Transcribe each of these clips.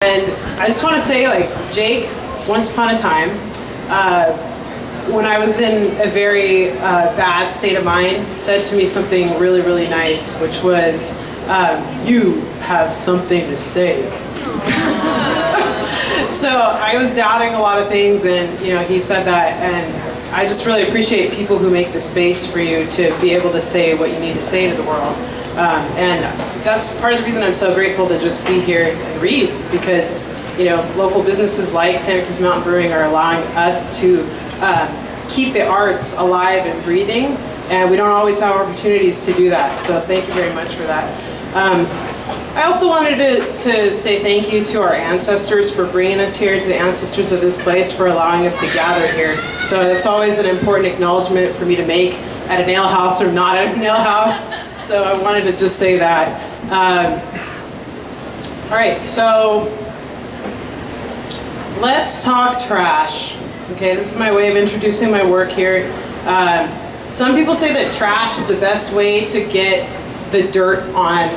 And I just want to say, like, Jake, once upon a time, when I was in a very bad state of mind, said to me something really, really nice, which was, you have something to say. So I was doubting a lot of things, and he said that, and I just really appreciate people who make the space for you to be able to say what you need to say to the world. And that's part of the reason I'm so grateful to just be here and read, because local businesses like Santa Cruz Mountain Brewing are allowing us to keep the arts alive and breathing, and we don't always have opportunities to do that. So thank you very much for that. I also wanted to say thank you to our ancestors for bringing us here, to the ancestors of this place for allowing us to gather here. So it's always an important acknowledgement for me to make at an alehouse or not at an alehouse. So I wanted to just say that. All right, so let's talk trash. Okay, this is my way of introducing my work here. Some people say that trash is the best way to get the dirt on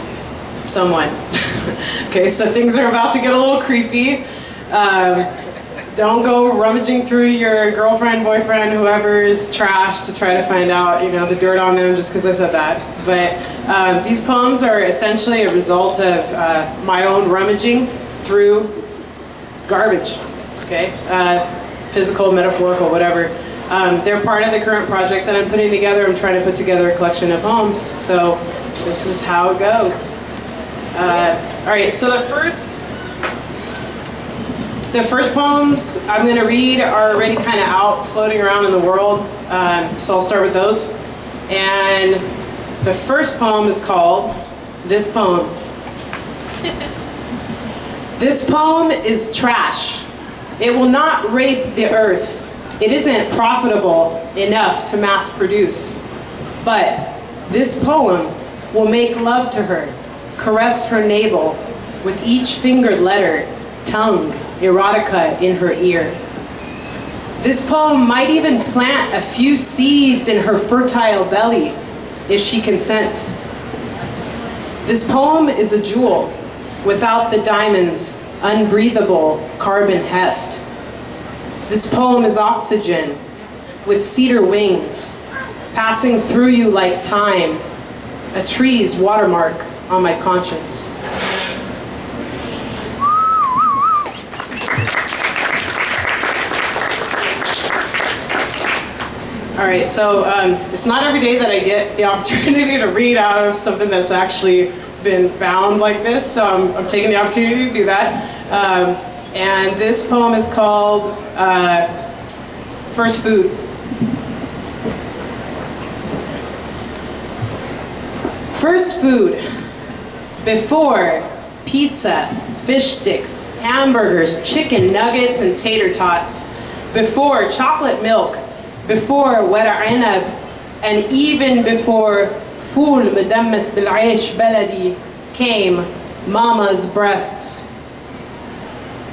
someone. Okay, so things are about to get a little creepy. Don't go rummaging through your girlfriend, boyfriend, whoever's trash to try to find out, the dirt on them just because I said that. But these poems are essentially a result of my own rummaging through garbage. Okay, physical, metaphorical, whatever. They're part of the current project that I'm putting together. I'm trying to put together a collection of poems. So this is how it goes. All right, so the first poems I'm going to read are already kind of out, floating around in the world. So I'll start with those. And the first poem is called This Poem. This poem is trash. It will not rape the earth. It isn't profitable enough to mass produce. But this poem will make love to her, caress her navel with each fingered letter, tongue, erotica in her ear. This poem might even plant a few seeds in her fertile belly, if she consents. This poem is a jewel without the diamond's unbreathable carbon heft. This poem is oxygen with cedar wings, passing through you like time, a tree's watermark on my conscience. All right, so it's not every day that I get the opportunity to read out of something that's actually been bound like this, so I'm taking the opportunity to do that. And this poem is called First Food. First food. Before pizza, fish sticks, hamburgers, chicken nuggets, and tater tots. Before chocolate milk. Before ورق عنب, and even before فول مدمس بالعيش بلدي came Mama's breasts.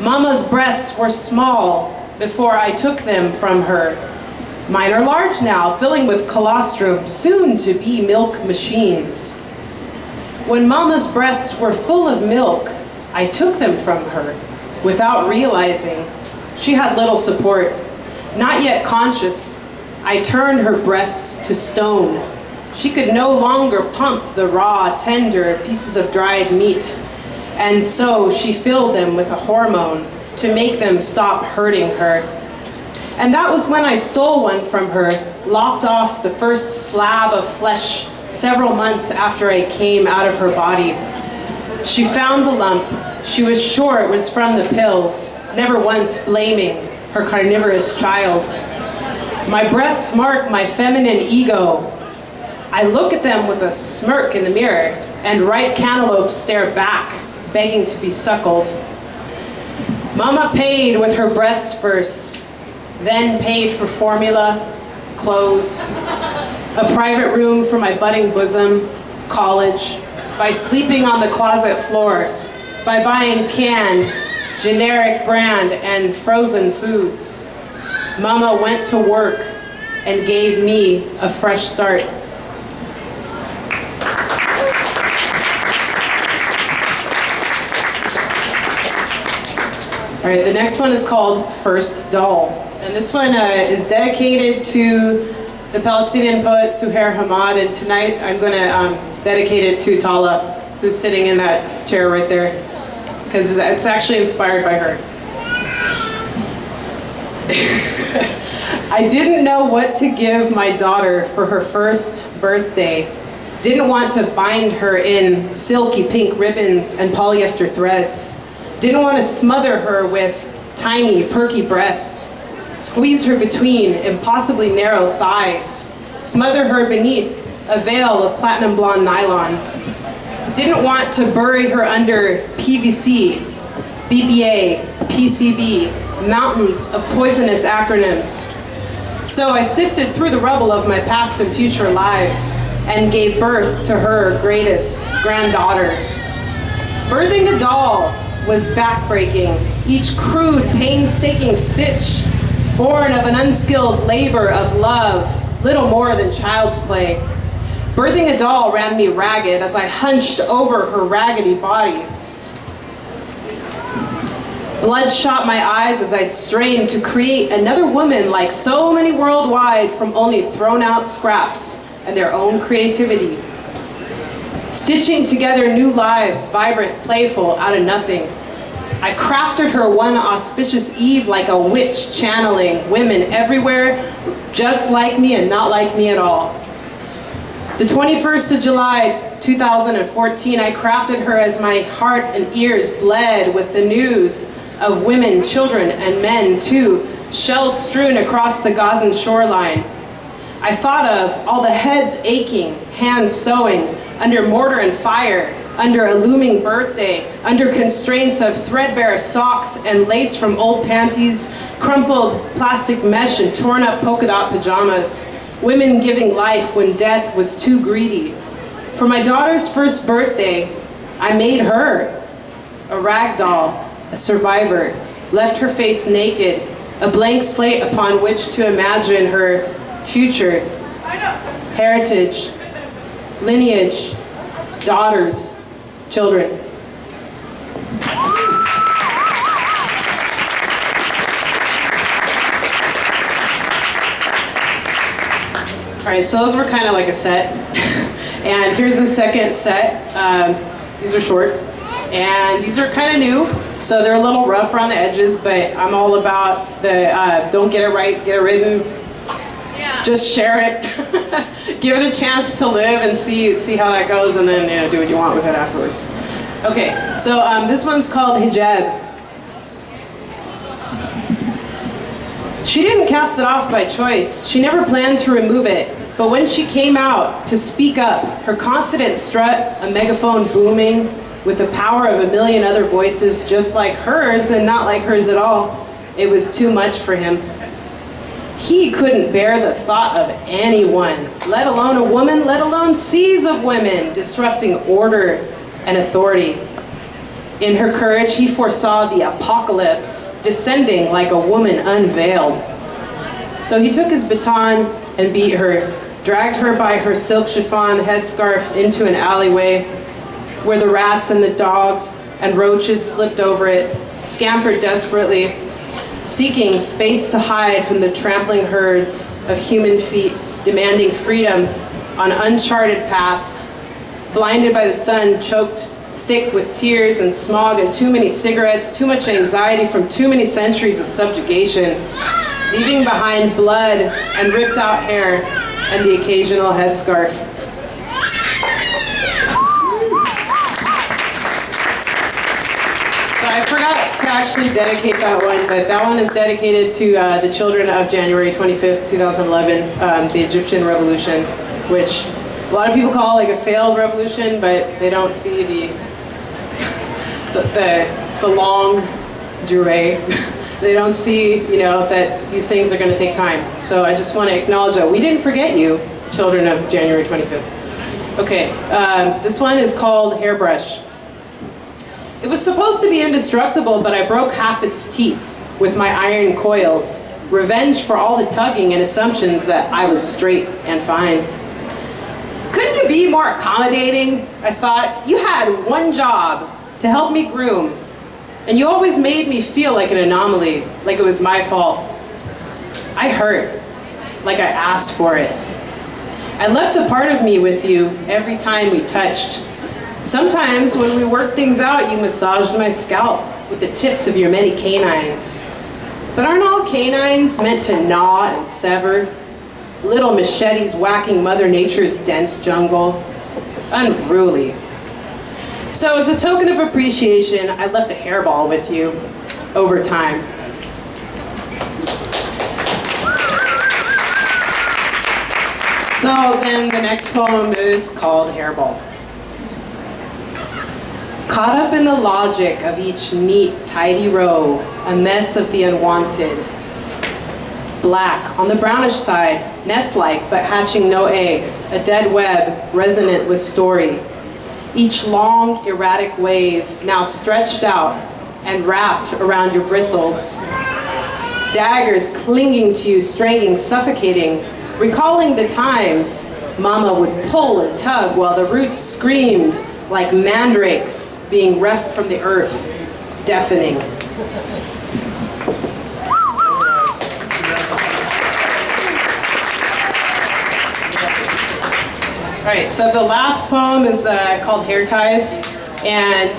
Mama's breasts were small before I took them from her. Mine are large now, filling with colostrum, soon to be milk machines. When Mama's breasts were full of milk, I took them from her without realizing. She had little support. Not yet conscious, I turned her breasts to stone. She could no longer pump the raw, tender pieces of dried meat, and so she filled them with a hormone to make them stop hurting her. And that was when I stole one from her, lopped off the first slab of flesh several months after I came out of her body. She found the lump. She was sure it was from the pills, never once blaming her carnivorous child. My breasts mark my feminine ego. I look at them with a smirk in the mirror, and ripe cantaloupes stare back, begging to be suckled. Mama paid with her breasts first, then paid for formula, clothes, a private room for my budding bosom, college, by sleeping on the closet floor, by buying canned, generic brand, and frozen foods. Mama went to work and gave me a fresh start. All right, the next one is called First Doll. And this one is dedicated to the Palestinian poet Suhair Hamad, and tonight I'm going to dedicate it to Tala, who's sitting in that chair right there, because it's actually inspired by her. I didn't know what to give my daughter for her first birthday. Didn't want to bind her in silky pink ribbons and polyester threads. Didn't want to smother her with tiny, perky breasts. Squeeze her between impossibly narrow thighs. Smother her beneath a veil of platinum blonde nylon. Didn't want to bury her under PVC, BPA, PCB, mountains of poisonous acronyms. So I sifted through the rubble of my past and future lives and gave birth to her greatest granddaughter. Birthing a doll was backbreaking, each crude, painstaking stitch, born of an unskilled labor of love, little more than child's play. Birthing a doll ran me ragged as I hunched over her raggedy body. Blood shot my eyes as I strained to create another woman like so many worldwide from only thrown out scraps and their own creativity. Stitching together new lives, vibrant, playful, out of nothing. I crafted her one auspicious eve like a witch channeling women everywhere, just like me and not like me at all. The 21st of July, 2014, I crafted her as my heart and ears bled with the news of women, children, and men too, shells strewn across the Gazan shoreline. I thought of all the heads aching, hands sewing, under mortar and fire, under a looming birthday, under constraints of threadbare socks and lace from old panties, crumpled plastic mesh and torn up polka dot pajamas. Women giving life when death was too greedy. For my daughter's first birthday, I made her a rag doll, a survivor, left her face naked, a blank slate upon which to imagine her future, heritage, lineage, daughters, children. All right, so those were kind of like a set. And here's the second set. These are short. And these are kind of new, so they're a little rough around the edges, but I'm all about the don't get it right, get it written. Yeah. Just share it. Give it a chance to live and see how that goes, and then do what you want with it afterwards. Okay, so this one's called Hijab. She didn't cast it off by choice. She never planned to remove it. But when she came out to speak up, her confident strut, a megaphone booming, with the power of a million other voices just like hers and not like hers at all, it was too much for him. He couldn't bear the thought of anyone, let alone a woman, let alone seas of women, disrupting order and authority. In her courage, he foresaw the apocalypse descending like a woman unveiled. So he took his baton and beat her, dragged her by her silk chiffon headscarf into an alleyway where the rats and the dogs and roaches slipped over it, scampered desperately, seeking space to hide from the trampling herds of human feet demanding freedom on uncharted paths, blinded by the sun, choked thick with tears and smog and too many cigarettes, too much anxiety from too many centuries of subjugation, leaving behind blood and ripped out hair and the occasional headscarf. I forgot to actually dedicate that one, but that one is dedicated to the children of January 25th, 2011, the Egyptian Revolution, which a lot of people call like a failed revolution, but they don't see the longue durée. They don't see, that these things are going to take time. So I just want to acknowledge that we didn't forget you, children of January 25th. Okay, this one is called Hairbrush. It was supposed to be indestructible, but I broke half its teeth with my iron coils. Revenge for all the tugging and assumptions that I was straight and fine. Couldn't you be more accommodating? I thought. You had one job, to help me groom. And you always made me feel like an anomaly, like it was my fault. I hurt, like I asked for it. I left a part of me with you every time we touched. Sometimes when we worked things out, you massaged my scalp with the tips of your many canines. But aren't all canines meant to gnaw and sever? Little machetes whacking Mother Nature's dense jungle? Unruly. So as a token of appreciation, I left a hairball with you over time. So then the next poem is called Hairball. Caught up in the logic of each neat, tidy row, a mess of the unwanted. Black on the brownish side, nest-like but hatching no eggs, a dead web resonant with story. Each long, erratic wave now stretched out and wrapped around your bristles. Daggers clinging to you, straining, suffocating, recalling the times Mama would pull and tug while the roots screamed like mandrakes being reft from the earth, deafening. All right, so the last poem is called Hair Ties, and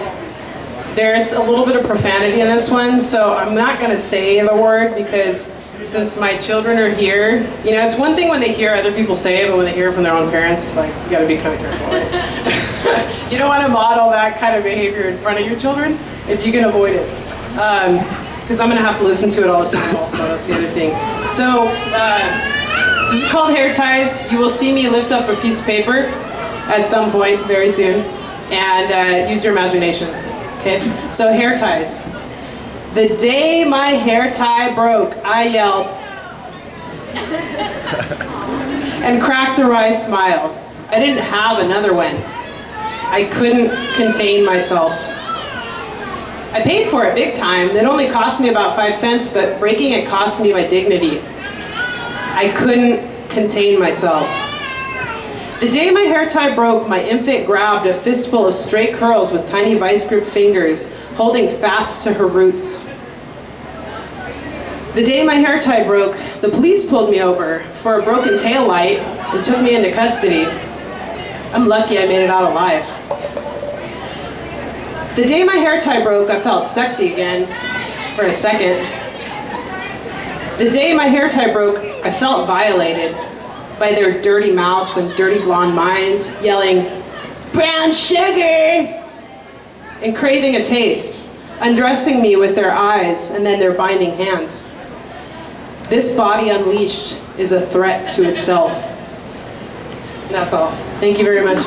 there's a little bit of profanity in this one, so I'm not going to say the word because since my children are here, you know, it's one thing when they hear other people say it, but when they hear it from their own parents, it's like, you got to be kind of careful, right? You don't want to model that kind of behavior in front of your children if you can avoid it. Because I'm going to have to listen to it all the time also, that's the other thing. So, this is called Hair Ties. You will see me lift up a piece of paper at some point very soon and use your imagination, okay? So hair ties. The day my hair tie broke, I yelled and cracked a wry smile. I didn't have another one. I couldn't contain myself. I paid for it big time. It only cost me about 5 cents, but breaking it cost me my dignity. I couldn't contain myself. The day my hair tie broke, my infant grabbed a fistful of straight curls with tiny vice-grip fingers, holding fast to her roots. The day my hair tie broke, the police pulled me over for a broken tail light and took me into custody. I'm lucky I made it out alive. The day my hair tie broke, I felt sexy again for a second. The day my hair tie broke, I felt violated by their dirty mouths and dirty blonde minds yelling, "Brown sugar!" and craving a taste, undressing me with their eyes and then their binding hands. This body unleashed is a threat to itself. And that's all. Thank you very much.